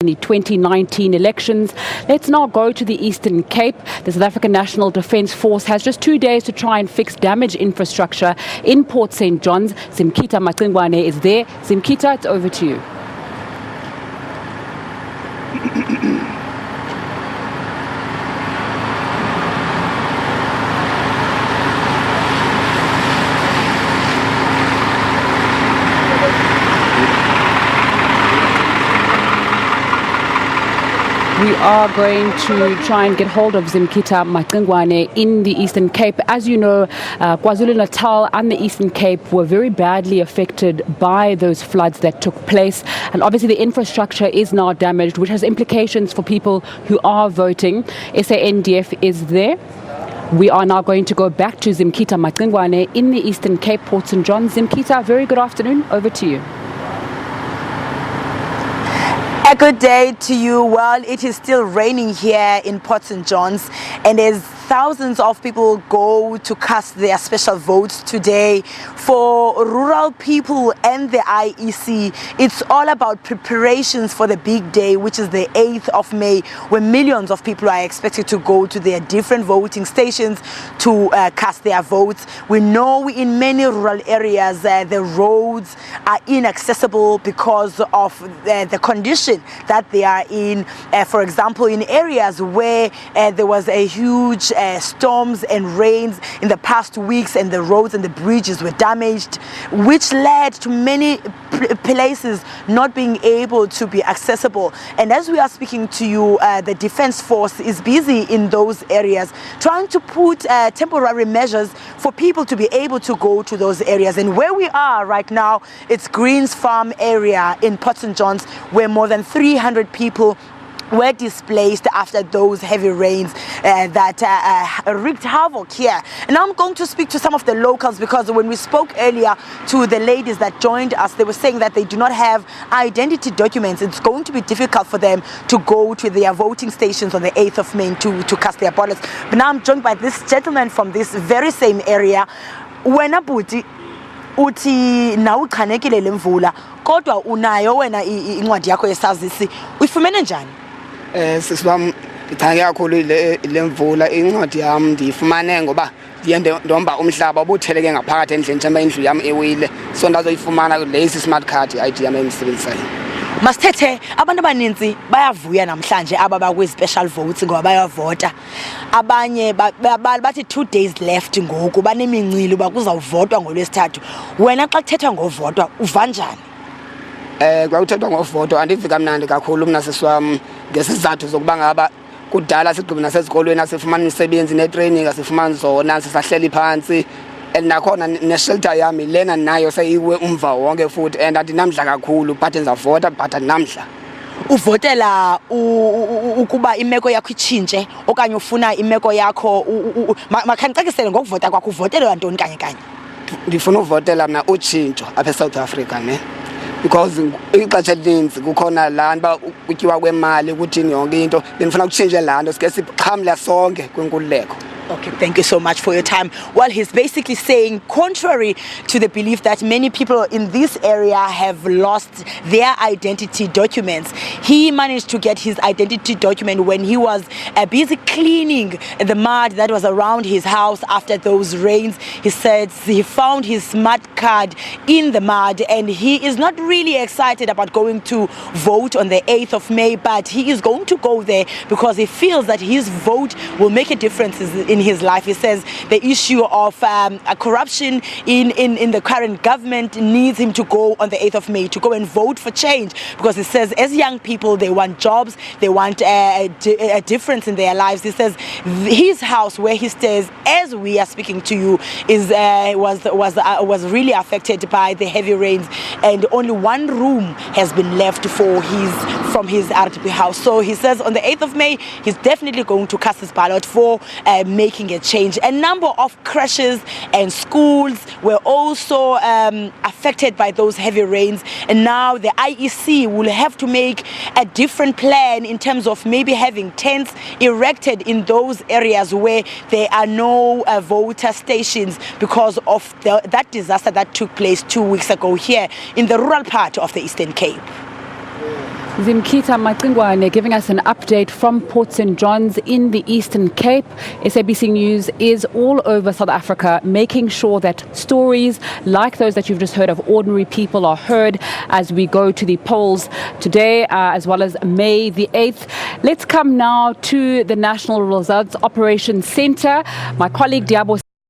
the 2019 elections. Let's now go to the Eastern Cape. The South African National Defence Force has just 2 days to try and fix damaged infrastructure in Port St. John's. Zimkhita Macingwane is there. Zimkhita, it's over to you. We are going to try and get hold of Zimkhita Macingwane in the Eastern Cape. As you know, KwaZulu-Natal and the Eastern Cape were very badly affected by those floods that took place. And obviously the infrastructure is now damaged, which has implications for people who are voting. SANDF is there. We are now going to go back to Zimkhita Macingwane in the Eastern Cape, Port St. John. Zimkhita, very good afternoon. Over to you. A good day to you. Well, it is still raining here in Port St. John's, and as thousands of people go to cast their special votes today, for rural people and the IEC, it's all about preparations for the big day, which is the 8th of May, where millions of people are expected to go to their different voting stations to cast their votes. We know in many rural areas the roads are inaccessible because of the condition that they are in. For example, in areas where there was a huge storms and rains in the past weeks, and the roads and the bridges were damaged, which led to many places not being able to be accessible. And as we are speaking to you, the Defence Force is busy in those areas trying to put temporary measures for people to be able to go to those areas. And where we are right now, it's Greens Farm area in Port St. John's, where more than 300 people were displaced after those heavy rains that wreaked havoc here. And now I'm going to speak to some of the locals, because when we spoke earlier to the ladies that joined us, they were saying that they do not have identity documents. It's going to be difficult for them to go to their voting stations on the 8th of May to cast their ballots. But now I'm joined by this gentleman from this very same area. Wena buti uthi na uchanekile le mvula, kodwa unayo wena incwadi yakho ye-SABC, uyifumene njani? Sisibam ngithanda kakhulu le mvula. Incwadi yami ndiyifumane ngoba ndomba umhlaba obutheleke ngaphakathi endlini njengoba indlu yami ewile, so ndazoyifumana lesi smart card ID yami engisebenzisayo. Masithethe, abantu abaninzi bayavuya namhlanje aba bakwi-special votes ngoba bayavota. Abanye bathi 2 days left ngoku, banemincili uba kuzawuvotwa ngolwesithathu. Wena xa kuthethwa ngovotwa uva njani? Xa kuthethwa ngovoto andivi kamnandi kakhulu mna sisiwam, ngesizathu zokuba ngaba kudala sigqibe nasezikolweni asifumana imisebenzi netraining asifumani zona, sisahleli phansi, and nakhona neshelter yami lena nayo seyiwe umva wonke futhi, and andinamdla kakhulu but ndizavota but andinamdla. Uvotela ukuba imeko yakho itshintshe okanye ufuna imeko yakho makhandicekisele ngokuvota kwakho, uvotela ntoni kanye kanye? Ndifuna uvotela mna utshintsho apha eSouth Africa ne, because ixesha elininzi kukhona laa nto ukutyiwa kwemali kuthini yonke into. Bendifuna kutshintshe laa nto sike sixhamla sonke kwinkululeko. Okay, thank you so much for your time. Well, he's basically saying, contrary to the belief that many people in this area have lost their identity documents, he managed to get his identity document when he was busy cleaning the mud that was around his house after those rains. He said he found his smart card in the mud, and he is not really excited about going to vote on the 8th of May, but he is going to go there because he feels that his vote will make a difference in his life. He says the issue of corruption in the current government needs him to go on the 8th of May to go and vote for change, because he says as young people they want jobs, they want a difference in their lives. He says his house where he stays as we are speaking to you is was really affected by the heavy rains, and only one room has been left from his RDP house. So he says on the 8th of May he's definitely going to cast his ballot for making a change. A number of crashes and schools were also affected by those heavy rains, and now the IEC will have to make a different plan in terms of maybe having tents erected in those areas where there are no voter stations because of that disaster that took place 2 weeks ago here in the rural part of the Eastern Cape. Zimkhita Macingwane giving us an update from Port St. John's in the Eastern Cape. SABC News is all over South Africa, making sure that stories like those that you've just heard of ordinary people are heard as we go to the polls today, as well as May the 8th. Let's come now to the National Results Operations Centre. My colleague Diabo